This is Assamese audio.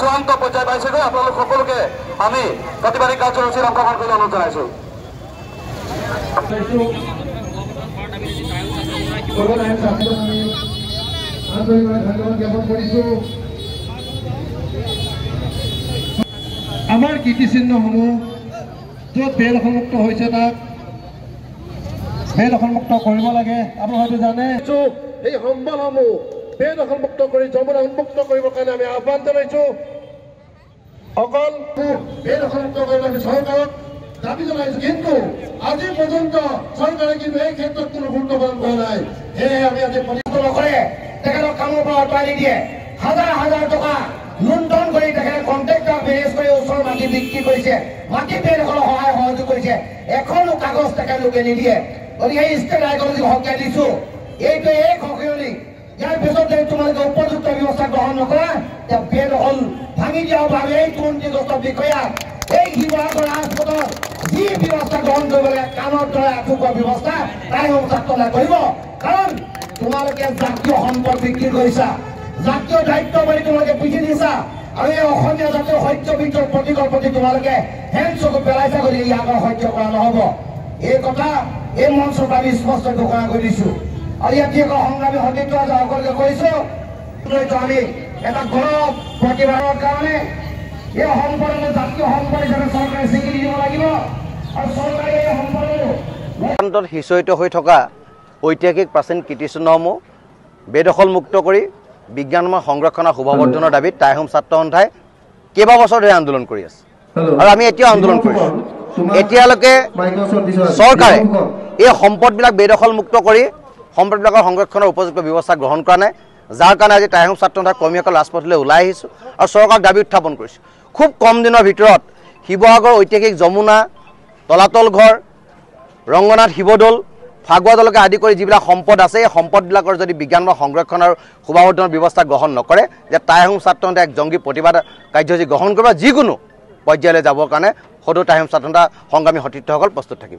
চূড়ান্ত পৰ্যায় পাইছেগৈ আপোনালোক সকলোকে আমি প্ৰতিবাদী কাৰ্যসূচীত অংশগ্ৰহণ কৰিবলৈ অনুৰোধ জনাইছো আমাৰ কীৰ্তিচিহ্নসমূহ য'ত বেদখলমুক্ত হৈছে তাক বেদখলমুক্ত কৰিব লাগে আপোনালোকে হয়তো জানে এই সম্বলসমূহ বেদখলমুক্ত কৰি যমুনা উন্মুক্ত কৰিবৰ কাৰণে আমি আহ্বান জনাইছো অকল বেদখলমুক্ত কৰিব আমি চৰকাৰক দাবী জনাইছো কিন্তু আজি পৰ্যন্ত চৰকাৰে কিন্তু এই ক্ষেত্ৰত কোনো গুৰুত্ব প্ৰদান কৰা নাই সেয়েহে আমি আজি প্ৰতিষ্ঠিত নকৰে তেখেতক কামৰ পৰা আঁতৰাই নিদিয়ে হাজাৰ হাজাৰ টকা লুণ্ঠন কৰি তেখেতে কণ্ট্ৰেক্টৰ বেৰেজ কৰি ওচৰৰ মাটি বিক্ৰী কৰিছে মাটি বেদখলৰ সহায় সহযোগ কৰিছে এখনো কাগজ তেখেতলোকে নিদিয়ে গতিকে এই ষ্টেট আয়োগক যি হকিয়াই দিছো এইটো এক সকিয়নি ইয়াৰ পিছত যদি তোমালোকে উপযুক্ত ব্যৱস্থা গ্ৰহণ নকৰা তেতিয়া বেদখল ভাঙি দিয়া হ'ব আৰু এই দুৰ্নীতিগ্ৰস্ত বিষয়া এই শিৱসাগৰ ৰাজপথত যি ব্যৱস্থা গ্ৰহণ কৰিব লাগে কামৰ দৰে আঁঠুকোৱা ব্যৱস্থা তাই ছাত্ৰলৈ কৰিব কাৰণ তোমালোকে জাতীয় সম্পদ বিক্ৰী কৰিছা জাতীয় দায়িত্ব বুলি তোমালোকে পিঠি দিছা আৰু এই অসমীয়া জাতীয় সহ্য বিদ্ৰোহ প্ৰতীকৰ প্ৰতি তোমালোকে হেন চকু পেলাইছা গতিকে ইয়াক সহ্য কৰা নহ'ব এই কথা এই মঞ্চত আমি স্পষ্ট ঘোষণা কৰি দিছো আৰু ইয়াত যি সংগ্ৰামী সতীৰ্থ আছে সকলোকে কৈছো আমি এটা গৌৰৱ প্ৰতিবাদৰ কাৰণে এই সম্পদসমূহ জাতীয় সম্পদ হিচাপে চৰকাৰে স্বীকৃতি দিব লাগিব আৰু চৰকাৰে এই সম্পদসমূহ সিঁচৰিত হৈ থকা ঐতিহাসিক প্ৰাচীন কীৰ্তিচিহ্নসমূহ বেদখলমুক্ত কৰি বিজ্ঞানময় সংৰক্ষণৰ শুভবৰ্ধনৰ দাবীত টাই আহোম ছাত্ৰ সন্থাই কেইবাবছৰ ধৰি আন্দোলন কৰি আছে আৰু আমি এতিয়াও আন্দোলন কৰিছো এতিয়ালৈকে চৰকাৰে এই সম্পদবিলাক বেদখলমুক্ত কৰি সম্পদবিলাকৰ সংৰক্ষণৰ উপযুক্ত ব্যৱস্থা গ্ৰহণ কৰা নাই যাৰ কাৰণে আজি টাই আহোম ছাত্ৰ সন্থাৰ কৰ্মীসকল ৰাজপথলৈ ওলাই আহিছোঁ আৰু চৰকাৰক দাবী উত্থাপন কৰিছোঁ খুব কম দিনৰ ভিতৰত শিৱসাগৰ ঐতিহাসিক যমুনা তলাতল ঘৰ ৰংগনাথ শিৱদৌল ফাগুৱা দলকে আদি কৰি যিবিলাক সম্পদ আছে এই সম্পদবিলাকৰ যদি বিজ্ঞানময় সংৰক্ষণ আৰু শুভবৰ্ধনৰ ব্যৱস্থা গ্ৰহণ নকৰে যে টাই আহোম ছাত্ৰ সন্থাই এক জংগী প্ৰতিবাদ কাৰ্যসূচী গ্ৰহণ কৰিব যিকোনো পৰ্যায়লৈ যাবৰ কাৰণে সদৌ টাই আহোম ছাত্ৰ সন্থা সংগ্ৰামী সতীৰ্থসকল প্ৰস্তুত থাকিব